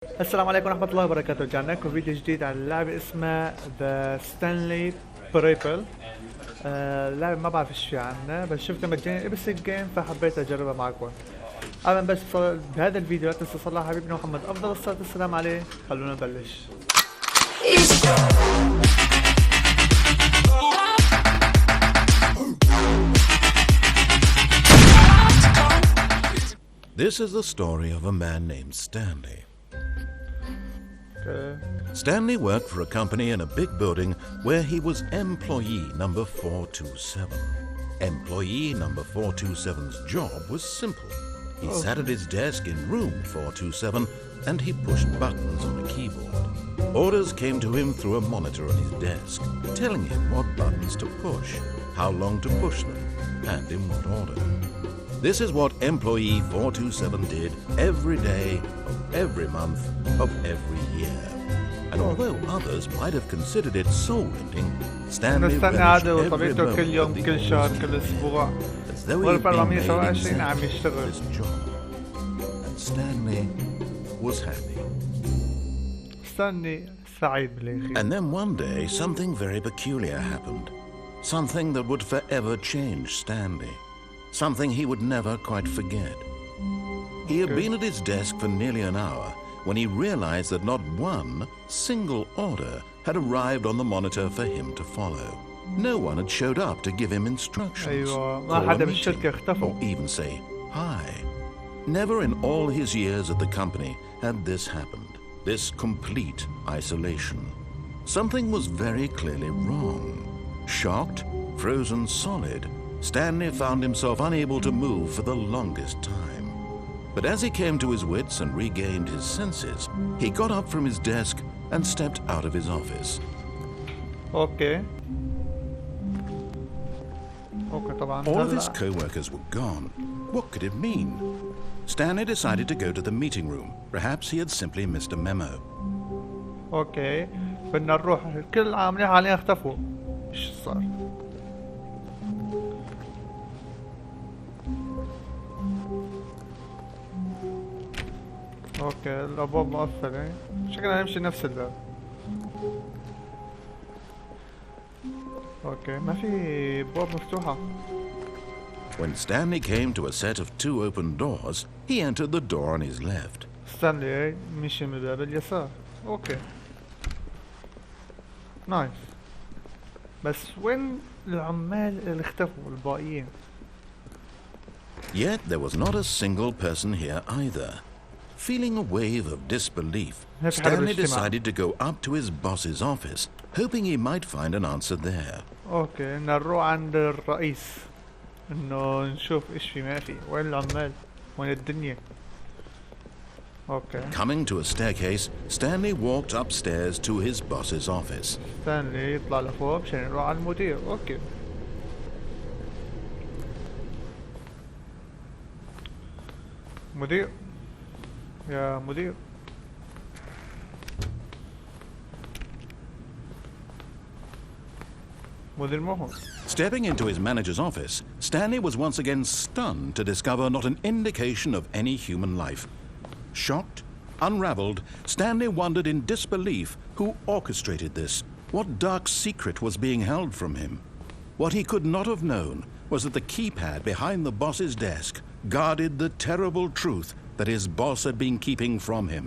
السلام عليكم ورحمة الله وبركاته. رجعنا لكم فيديو جديد عن لعبة اسمها ذا ستانلي بريبل. لعبة ما بعرف ايش في عنها، بس شفتها مجانية ابسك جيم فحبيت اجربها معكم. قبل بس بهذا الفيديو لا تنسوا تصلوا على حبيبنا محمد افضل الصلاة والسلام عليه. خلونا نبلش. This is the story of a man named Stanley. Okay. Stanley worked for a company in a big building where he was employee number 427. Employee number 427's job was simple. He sat at his desk in room 427 and he pushed buttons on a keyboard. Orders came to him through a monitor on his desk, telling him what buttons to push, how long to push them, and in what order. This is what employee 427 did every day of every month of every year. And although others might have considered it soul-rending, Stanley relished every moment كل يوم of the كل شهر orders كل اسبوع as though he'd been made 427 عم exactly for يشتغل. this job. And Stanley was happy. ستانلي سعيد بالاخير. And then one day, something very peculiar happened. Something that would forever change Stanley. Something he would never quite forget. He had been at his desk for nearly an hour when he realized that not one single order had arrived on the monitor for him to follow. No one had showed up to give him instructions, أيوة. ما call a حدا meeting, بالشركة اختفوا. or even say hi. Never in all his years at the company had this happened, this complete isolation. Something was very clearly wrong. Shocked, frozen solid, Stanley found himself unable to move for the longest time. But as he came to his wits and regained his senses, he got up from his desk and stepped out of his office. اوكي طبعا All of his هلا co-workers were gone. What could it mean? Stanley decided to go to the meeting room. Perhaps he had simply missed a memo. اوكي بدنا نروح. كل العاملين حاليا اختفوا. ايش صار؟ اوكي الابواب مقفلة. شكلنا نمشي نفس الباب. اوكي ما في ابواب مفتوحة. When Stanley came to a set of two open doors, he entered the door on his left. ستانلي مشي من الباب اليسار. اوكي نايس. بس وين العمال اللي اختفوا الباقيين؟ Yet there was not a single person here either. Feeling a wave of disbelief, Stanley decided to go up to his boss's office, hoping he might find an answer there. اوكي بدنا نروح عند الرئيس انه نشوف ايش في ما في. وين العمال؟ وين الدنيا؟ اوكي Coming to a staircase, Stanley walked upstairs to his boss's office. ستانلي يطلع لفوق عشان يروح على المدير. اوكي مدير يا مدير. مدير مو هون. Stepping into his manager's office, Stanley was once again stunned to discover not an indication of any human life. Shocked, unraveled, Stanley wondered in disbelief who orchestrated this, what dark secret was being held from him. What he could not have known was that the keypad behind the boss's desk guarded the terrible truth that his boss had been keeping from him.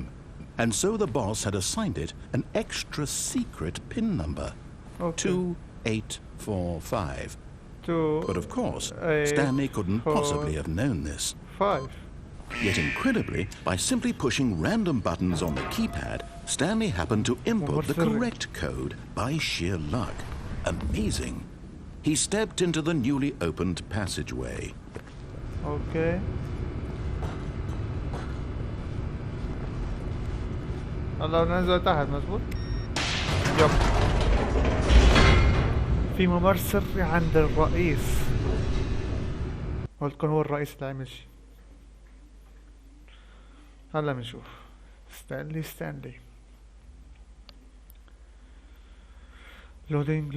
And so the boss had assigned it an extra secret PIN number. Okay. 2845. But of course, 8, Stanley couldn't 4, possibly have known this. 5. Yet incredibly, by simply pushing random buttons on the keypad, Stanley happened to input the correct code by sheer luck. Amazing. He stepped into the newly opened passageway. اوكي هلا ننزل تحت. مزبوط. يب في ممر سري عند الرئيس. قلت هو الرئيس اللي عمل شي. هلا بنشوف. ستانلي لودينج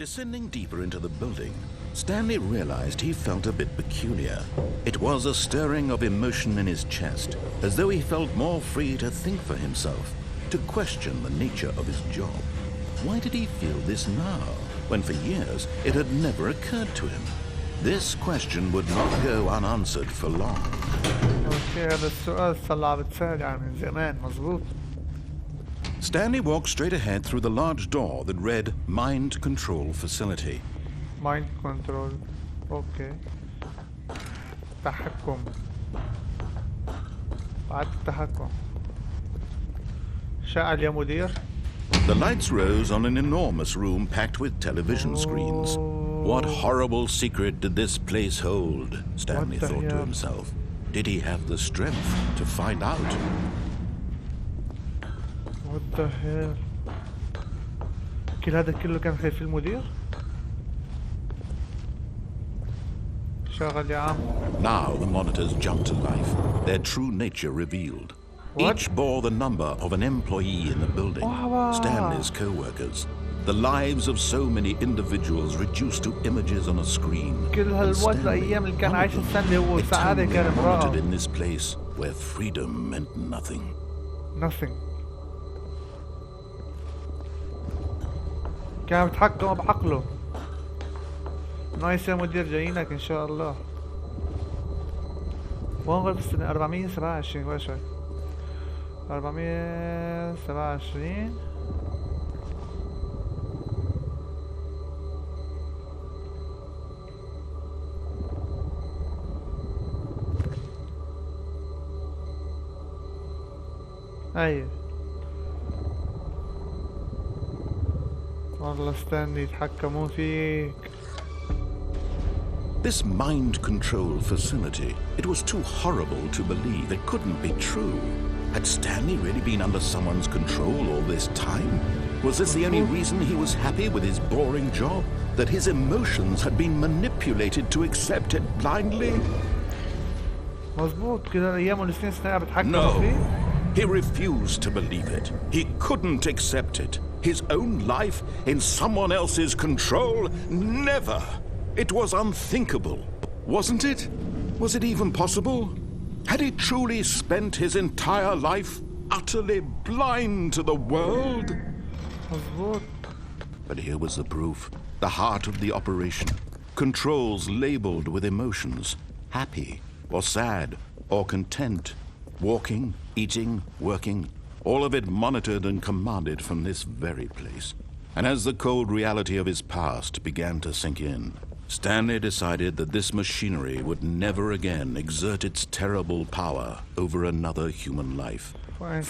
Descending deeper into the building, Stanley realized he felt a bit peculiar. It was a stirring of emotion in his chest, as though he felt more free to think for himself, to question the nature of his job. Why did he feel this now, when for years it had never occurred to him? This question would not go unanswered for long. اوكي هذا السؤال صار بتسأل يعني من زمان مزبوط. Stanley walked straight ahead through the large door that read Mind Control Facility. Mind control. اوكي. تحكم. بعد التحكم. شعل يا مدير. The lights rose on an enormous room packed with television screens. What horrible secret did this place hold? Stanley thought to himself. Did he have the strength to find out? What the hell? كل هذا كله كان خايف المدير؟ شغل يا عم. Now the monitors jumped to life, their true nature revealed. What? Each bore the number of an employee in the building, Stanley's co-workers. The lives of so many individuals reduced to images on a screen. كل هالوقت الأيام اللي كان عايش ستانلي هو سعادة كان monitored in this place where freedom meant nothing. Nothing. كان بيتحكم بعقله. نايس يا مدير جايينك إن شاء الله. وين غرفة السنة 427 وين شوي 427 أيه والله ستانلي يتحكمون فيك. This mind control facility, it was too horrible to believe. It couldn't be true. Had Stanley really been under someone's control all this time? Was this the only reason he was happy with his boring job? That his emotions had been manipulated to accept it blindly? مظبوط كده ايام الاثنين سنة بتحكم No, فيه. he refused to believe it. He couldn't accept it. His own life in someone else's control? Never! It was unthinkable, wasn't it? Was it even possible? Had he truly spent his entire life utterly blind to the world? مظبوط. But here was the proof, the heart of the operation. Controls labeled with emotions, happy or sad or content, walking, eating, working, all of it monitored and commanded from this very place. And as the cold reality of his past began to sink in, Stanley decided that this machinery would never again exert its terrible power over another human life.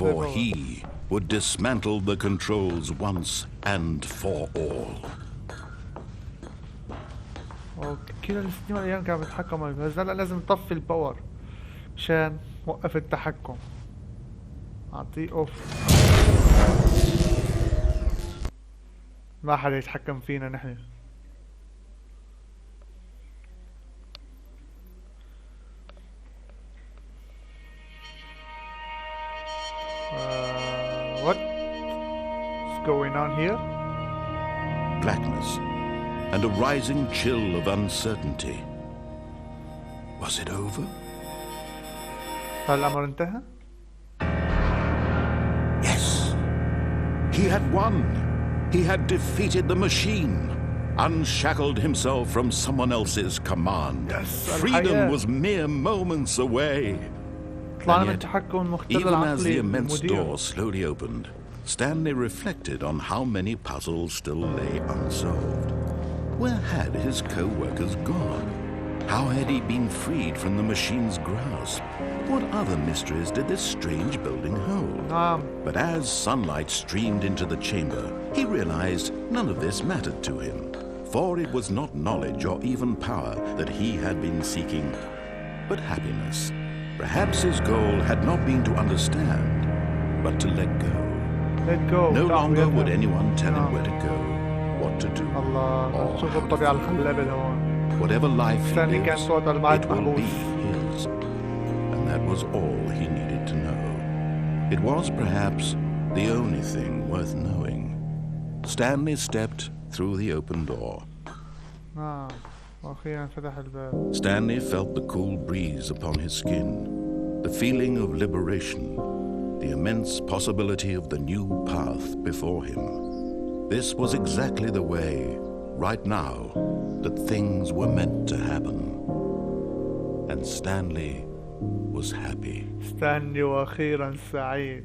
For he would dismantle the controls once and for all. كلا السنين والايام كانوا بيتحكموا بس هلا لازم نطفي الباور مشان وقف التحكم. اعطيه اوف. ما حدا يتحكم فينا نحن. What's going on here? Blackness and a rising chill of uncertainty. Was it over? هل الأمر انتهى؟ Yes. He had won. He had defeated the machine, unshackled himself from someone else's command. Yes, Freedom was mere moments away. And yet, even as the immense door slowly opened, Stanley reflected on how many puzzles still lay unsolved. Where had his co-workers gone? How had he been freed from the machine's grasp? What other mysteries did this strange building hold? But as sunlight streamed into the chamber, he realized none of this mattered to him, for it was not knowledge or even power that he had been seeking, but happiness. Perhaps his goal had not been to understand, but to let go. Let go. No longer would anyone tell him where to go, what to do, or whatever life he lives, it will be his. And that was all he needed to know. It was perhaps the only thing worth knowing. Stanley stepped through the open door. وأخيرا فتح الباب. Stanley felt the cool breeze upon his skin, the feeling of liberation, the immense possibility of the new path before him. This was exactly the way, right now, that things were meant to happen. And Stanley was happy. ستانلي وأخيرا سعيد.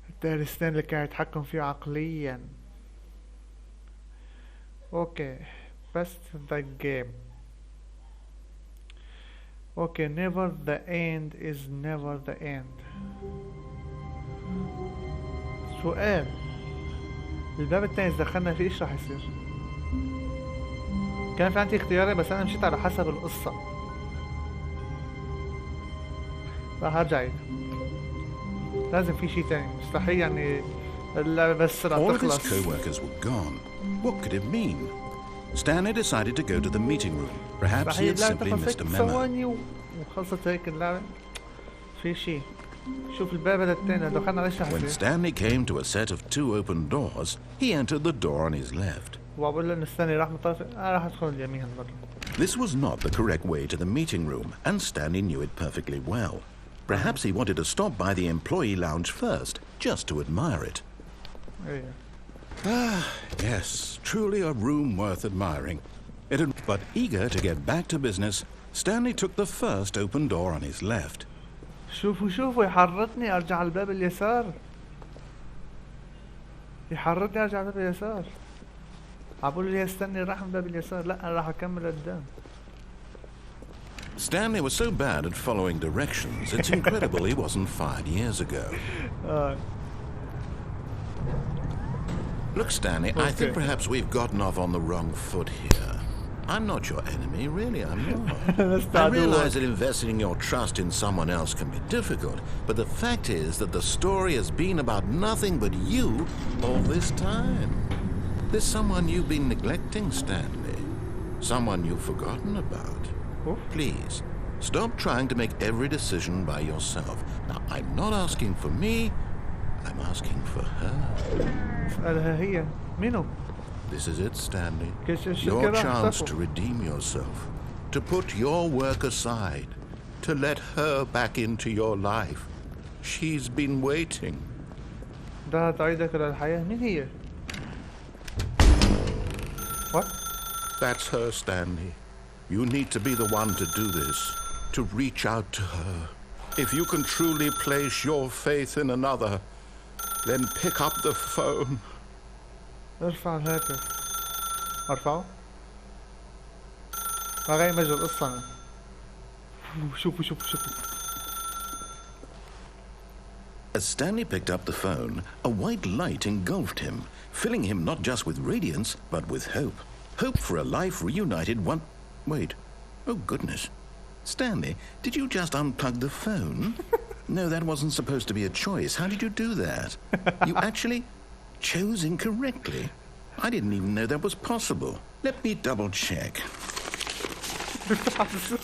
بالتالي ستانلي كان يتحكم فيه عقليا. اوكي best the game. اوكي never the end is never the end. سؤال، الباب التاني إذا دخلنا فيه ايش راح يصير؟ كان في عندي اختياري بس انا مشيت على حسب القصة. راح ارجع لازم في شيء تاني، مستحيل يعني اللعبة بس راح All of his تخلص. co-workers were gone. What could it mean? Stanley decided to go to the meeting room. Perhaps he مستحيل had اللعبة simply تخلص missed a 6 memo. ثواني وخلصت هيك اللعبة. في شيء. شوف الباب هذا التاني لو دخلنا عليه ايش راح When يصير؟ Stanley came to a set of 2 open doors, he entered the door on his left. وبقول له استني راح مطرف راح ادخل اليمين هالمرة. This was not the correct way to the meeting room, and Stanley knew it perfectly well. Perhaps he wanted to stop by the employee lounge first, just to admire it. ايه. Yes, truly a room worth admiring. But eager to get back to business, Stanley took the first open door on his left. شوفوا يحرضني ارجع على الباب اليسار. يحرضني ارجع على الباب اليسار. عبقول لي استني راح من باب اليسار، لا انا راح اكمل قدام. Stanley was so bad at following directions, it's incredible he wasn't fired years ago. Look, Stanley, I think perhaps we've gotten off on the wrong foot here. I'm not your enemy, really, I'm not. I realize that investing your trust in someone else can be difficult, but the fact is that the story has been about nothing but you all this time. There's someone you've been neglecting, Stanley. Someone you've forgotten about. Please, stop trying to make every decision by yourself. Now, I'm not asking for me, I'm asking for her. اسألها هي منو؟ This is it, Stanley. Your Your chance to redeem yourself, to put your work aside, to let her back into your life. She's been waiting. ده تعيدك إلى الحياة، مين هي؟ What? That's her, Stanley. You need to be the one to do this, to reach out to her. If you can truly place your faith in another, then pick up the phone. ارفع الهاتف. ارفعه؟ غير مجرى القصة أنا. شوفوا. As Stanley picked up the phone, a white light engulfed him, filling him not just with radiance, but with hope. Hope for a life reunited one... Wait. Oh, goodness. Stanley, did you just unplug the phone? No, that wasn't supposed to be a choice. How did you do that? You actually chose incorrectly. I didn't even know that was possible. Let me double check.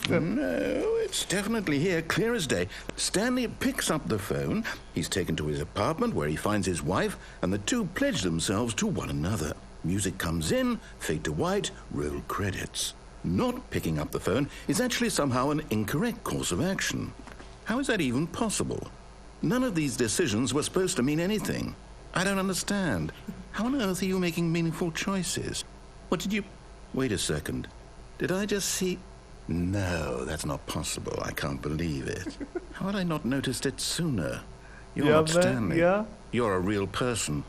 No, it's definitely here, clear as day. Stanley picks up the phone. He's taken to his apartment where he finds his wife, and the two pledge themselves to one another. Music comes in, fade to white, roll credits. Not picking up the phone is actually somehow an incorrect course of action. How is that even possible? None of these decisions were supposed to mean anything. I don't understand. How on earth are you making meaningful choices? What did you... Wait a second. Did I just see... No, that's not possible. I can't believe it. How had I not noticed it sooner? You're not Stanley. Yeah. You're a real person.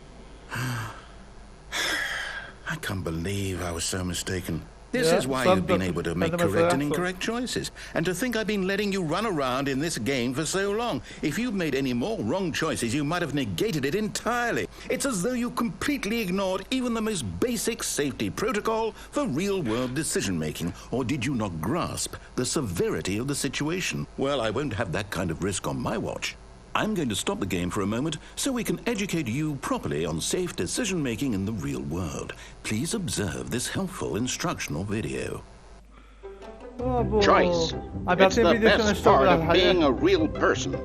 I can't believe I was so mistaken. This is why you've been able to make correct and incorrect choices. And to think I've been letting you run around in this game for so long. If you'd made any more wrong choices, you might have negated it entirely. It's as though you completely ignored even the most basic safety protocol for real-world decision-making. Or did you not grasp the severity of the situation? Well, I won't have that kind of risk on my watch. I'm going to stop the game for a moment so we can educate you properly on safe decision-making in the real world. Please observe this helpful instructional video. Choice. It's the best part of being a real person.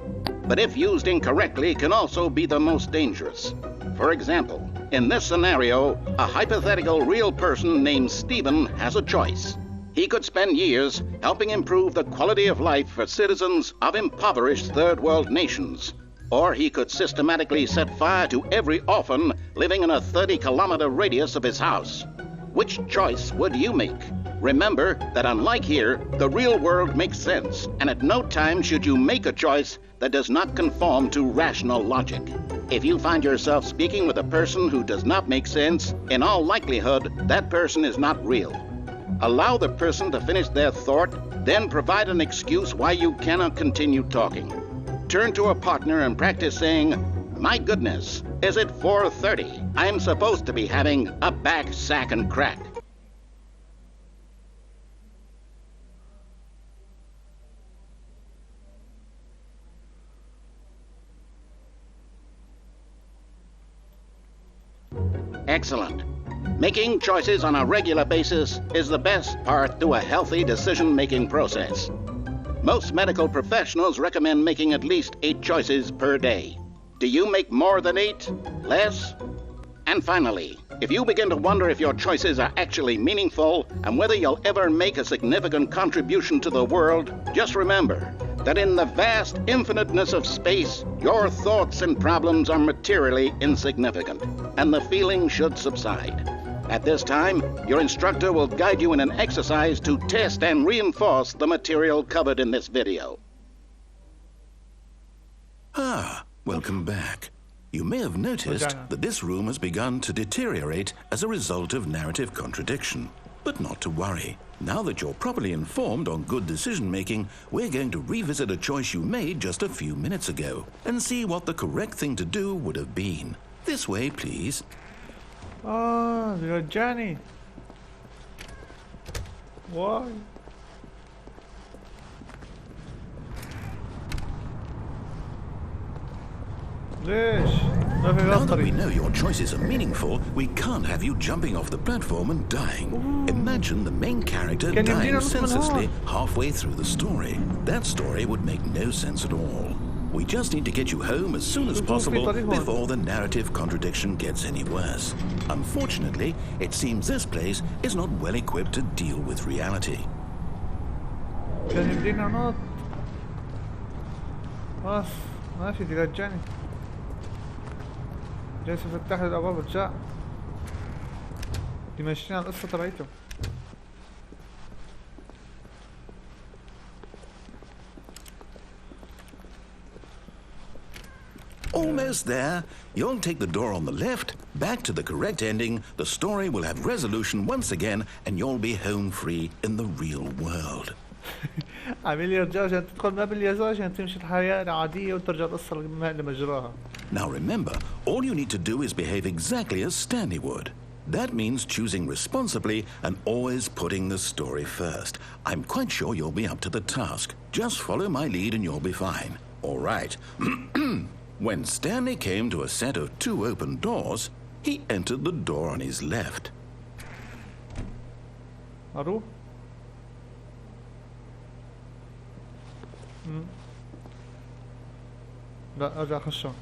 But if used incorrectly, can also be the most dangerous. For example, In this scenario, a hypothetical real person named Stephen has a choice. He could spend years helping improve the quality of life for citizens of impoverished third world nations. Or he could systematically set fire to every orphan living in a 30-kilometer radius of his house. Which choice would you make? Remember that unlike here, the real world makes sense, and at no time should you make a choice that does not conform to rational logic. If you find yourself speaking with a person who does not make sense, in all likelihood, that person is not real. Allow the person to finish their thought, then provide an excuse why you cannot continue talking. Turn to a partner and practice saying, "My goodness, is it 4:30? I'm supposed to be having a back, sack, and crack." Excellent. Making choices on a regular basis is the best path to a healthy decision-making process. Most medical professionals recommend making at least 8 choices per day. Do you make more than 8? Less? And finally, if you begin to wonder if your choices are actually meaningful and whether you'll ever make a significant contribution to the world, just remember that in the vast infiniteness of space, your thoughts and problems are materially insignificant, and the feeling should subside. At this time, your instructor will guide you in an exercise to test and reinforce the material covered in this video. Ah, welcome back. You may have noticed that this room has begun to deteriorate as a result of narrative contradiction. But not to worry. Now that you're properly informed on good decision-making, we're going to revisit a choice you made just a few minutes ago and see what the correct thing to do would have been. This way, please. Ah, you're Johnny. Why? ليش؟ ما في Now that we غلطة. know your choices are meaningful, we can't have you jumping off the platform and dying. Imagine the main character Can you dying do that, senselessly Manoj? halfway through the story. That story would make no sense at all. We just need to get you home as soon as possible before the narrative contradiction gets any worse. Unfortunately, it seems this place is not well equipped to deal with reality. كان يمدينا نط. خلاص ما في ترجعني. جالس يفتح لي الابواب وتجاع. يمشينا القصة تبعيته. Almost there. You'll take the door on the left, back to the correct ending, the story will have resolution once again, and you'll be home free in the real world. عامل يرجع عشان تدخل ما باليسار عشان تمشي الحياة العادية وترجع القصة لمجراها. Now remember, all you need to do is behave exactly as Stanley would. That means choosing responsibly and always putting the story first. I'm quite sure you'll be up to the task. Just follow my lead and you'll be fine. All right. When Stanley came to a set of 2 open doors, he entered the door on his left. أروح؟ لا أرجع أخشهم.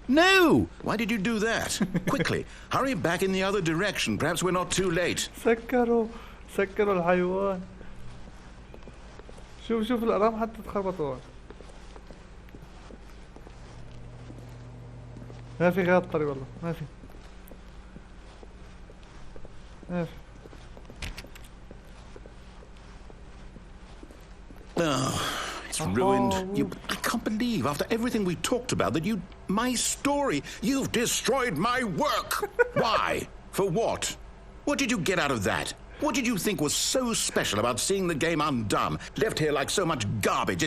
No! Why did you do that? Quickly, hurry back in the other direction. Perhaps we're not too late. سكروا الحيوان. شوف الأرام حتى تخربطوا. ما في غير الطريق والله ما في. Oh, it's ruined. I can't believe, after everything we talked about, that my story, you've destroyed my work. Why? For what? What did you get out of that? What did you think was so special about seeing the game undone, left here like so much garbage?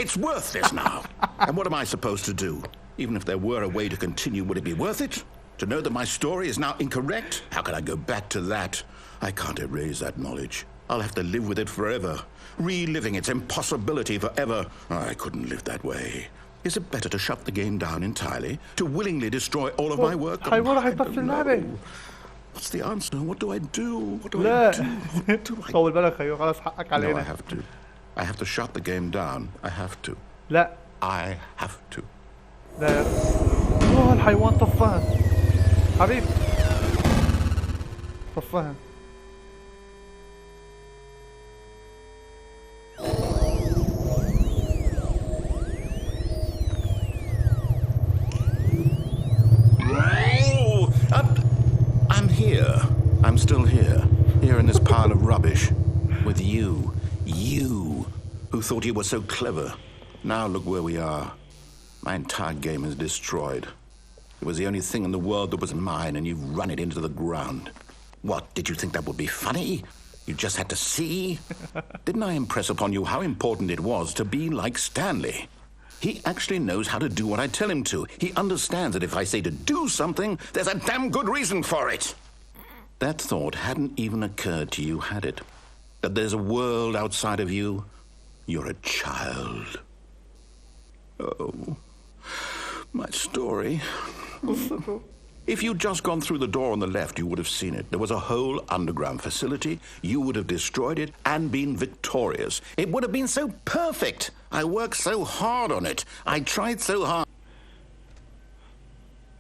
It's worthless now. And what am I supposed to do? Even if there were a way to continue, would it be worth it? To know that my story is now incorrect? How can I go back to that? I can't erase that knowledge. I'll have to live with it forever, reliving its impossibility forever. I couldn't live that way. Is it better to shut the game down entirely? To willingly destroy all of my work? I don't know. What's the answer? What do I do? What do I do? What do I do? No, I have to shut the game down. I have to. لا. I have to. لا. اوه الحيوان طفها حبيبي طفها. I'm here. I'm still here. Here in this pile of rubbish. With you. You. Who thought you were so clever. Now look where we are. My entire game is destroyed. It was the only thing in the world that was mine, and you've run it into the ground. What, did you think that would be funny? You just had to see? Didn't I impress upon you how important it was to be like Stanley? He actually knows how to do what I tell him to. He understands that if I say to do something, there's a damn good reason for it. That thought hadn't even occurred to you, had it? That there's a world outside of you? You're a child. Oh, my story. If you'd just gone through the door on the left, you would have seen it. There was a whole underground facility. You would have destroyed it and been victorious. It would have been so perfect. I worked so hard on it. I tried so hard.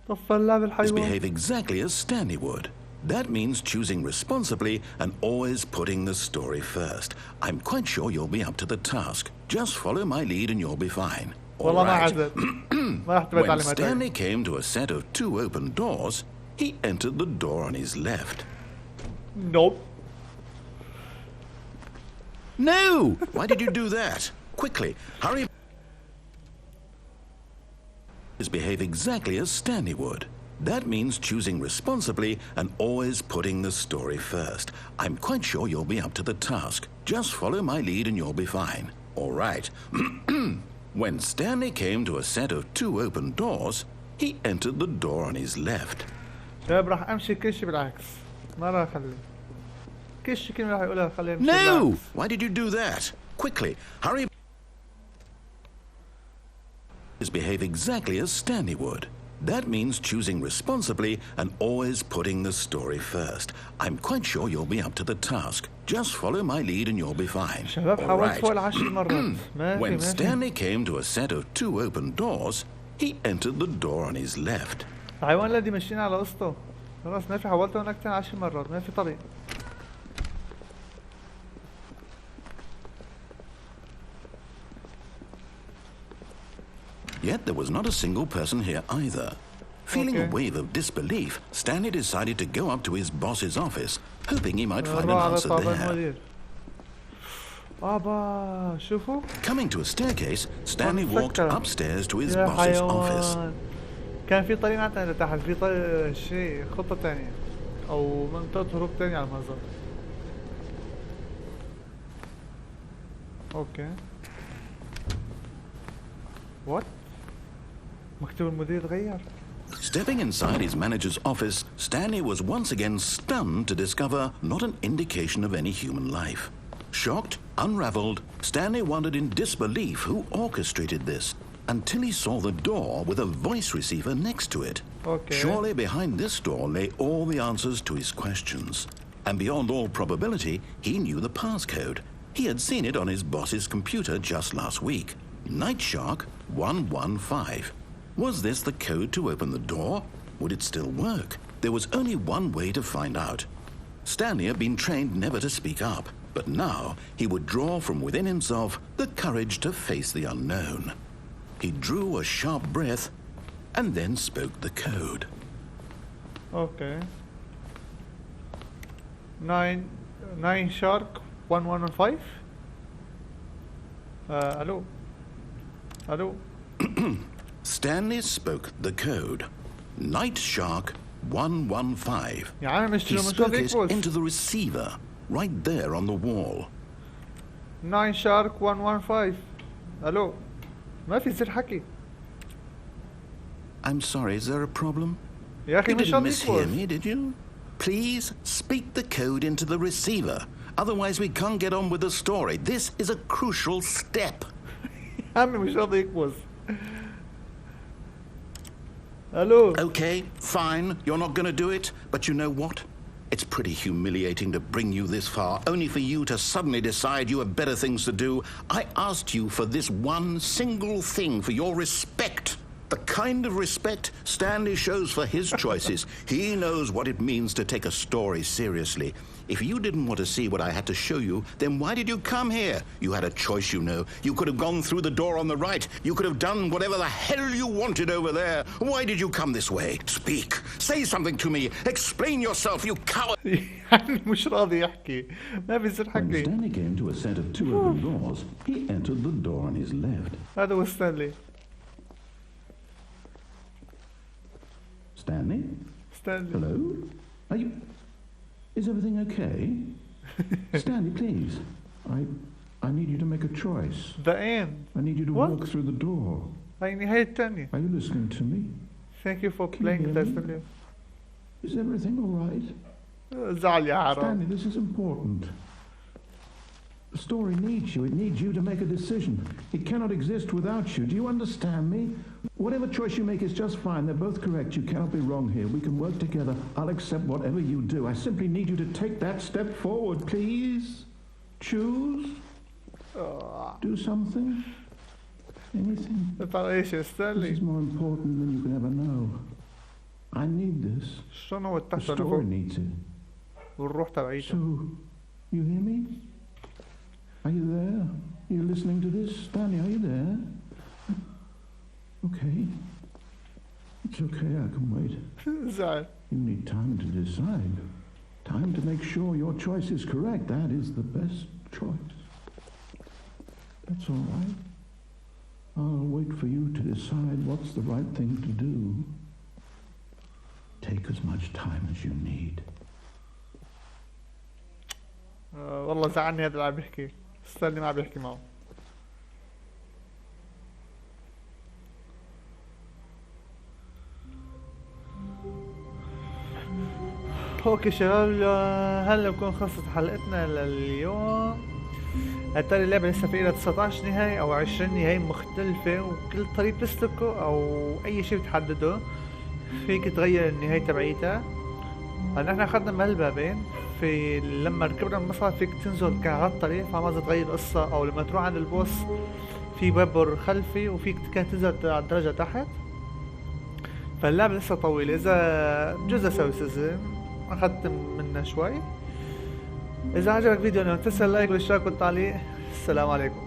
Misbehave exactly as Stanley would. That means choosing responsibly and always putting the story first. I'm quite sure you'll be up to the task. Just follow my lead and you'll be fine. All right. When Stanley came to a set of 2 open doors, he entered the door on his left. Nope. No! Why did you do that? Quickly, hurry. Behave exactly as Stanley would. That means choosing responsibly and always putting the story first. I'm quite sure you'll be up to the task. Just follow my lead and you'll be fine. All right. When Stanley came to a set of 2 open doors, he entered the door on his left. شباب راح امشي كل شيء بالعكس. ما راح اخلي. كل شيء كلمة راح يقولها خليها امشي بالعكس. No! Why did you do that? Quickly, hurry. Behave exactly as Stanley would. That means choosing responsibly and always putting the story first. I'm quite sure you'll be up to the task. Just follow my lead and you'll be fine. All right. When Stanley came to a set of 2 open doors, he entered the door on his left. الحيوان الذي مشينا على قصته. خلاص ما في حاولت هناك 10 مرات ما في طريق. Yet there was not a single person here either. Feeling a wave of disbelief, Stanley decided to go up to his boss's office, hoping he might find an answer there. Coming to a staircase, Stanley walked upstairs to his boss's office. كان في طريق نعتمد لتحت في طريق شيء خطة ثانية أو منطقة هروب ثانية على المنظر. أوكي. What? مكتب المدير تغير. Stepping inside his manager's office, Stanley was once again stunned to discover not an indication of any human life. Shocked, unraveled, Stanley wondered in disbelief who orchestrated this until he saw the door with a voice receiver next to it. Okay. Surely behind this door lay all the answers to his questions. And beyond all probability, he knew the passcode. He had seen it on his boss's computer just last week. Night Shark 115. Was this the code to open the door? Would it still work? There was only one way to find out. Stanley had been trained never to speak up, but now he would draw from within himself the courage to face the unknown. He drew a sharp breath and then spoke the code. Okay. 9 Shark 1115. Hello. Stanley spoke the code. Night Shark 115. He spoke it into the receiver right there on the wall. 9 Shark 115. Hello. ما في زر حكي. I'm sorry, is there a problem? يا أخي You مش didn't راضي mishear me, يقول. did you? Please speak the code into the receiver. Otherwise we can't get on with the story. This is a crucial step. عمي مش راضي يقول. Hello. Okay, fine. You're not going to do it. But you know what? It's pretty humiliating to bring you this far, only for you to suddenly decide you have better things to do. I asked you for this one single thing, for your respect. The kind of respect Stanley shows for his choices. He knows what it means to take a story seriously. If you didn't want to see what I had to show you, then why did you come here? You had a choice, you know. You could have gone through the door on the right. You could have done whatever the hell you wanted over there. Why did you come this way? Speak. Say something to me. Explain yourself, you coward. يعني مش راضي يحكي. ما بيصير When حكي. Stanley came to a set of two open doors, he entered the door on his left. هذا هو ستانلي. Stanley? ستانلي. Hello? Are you... Is everything okay? Stanley, please. I need you to make a choice. The end. I need you to What? walk through the door. هاي النهاية الثانية. Are you listening to me? Thank you for Can you playing hear the me? Stanley. Is everything all right? زعل يا حرام. Stanley, this is important. The story needs you. It needs you to make a decision. It cannot exist without you. Do you understand me? Whatever choice you make is just fine. They're both correct. You cannot be wrong here. We can work together. I'll accept whatever you do. I simply need you to take that step forward, please. Choose. Do something. Anything. ترى ايش يا This ستانلي؟ is more important than you can ever know. I need this. شلون هو The تحت story لفوق needs it. والروح So, تبعيته؟ you hear me? Are you there? Are you listening to this? Stanley, are you there? Okay. It's okay, I can wait. زعل. You need time to decide. Time to make sure your choice is correct. That is the best choice. That's all right. I'll wait for you to decide what's the right thing to do. Take as much time as you need. والله زعلني هذا اللي عم بيحكي. ستانلي ما عم بيحكي معه. اوكي شباب، هلا بكون خلصت حلقتنا لليوم. هالتالي اللعبة لسه في لها 19 نهاية او 20 نهاية مختلفة، وكل طريق تسلكه او اي شيء بتحدده فيك تغير النهاية تبعيتها. هلا نحن اخذنا من هالبابين، في لما ركبنا المصعد فيك تنزل كان على الطريق فما تغير القصة، او لما تروح عند البوس في بابور خلفي وفيك كانت تنزل على الدرجة تحت. فاللعبة لسه طويلة، اذا بجوز اسوي سيزون اخذت منها شوي. اذا عجبك فيديو لا تنسى اللايك والاشتراك والتعليق. السلام عليكم.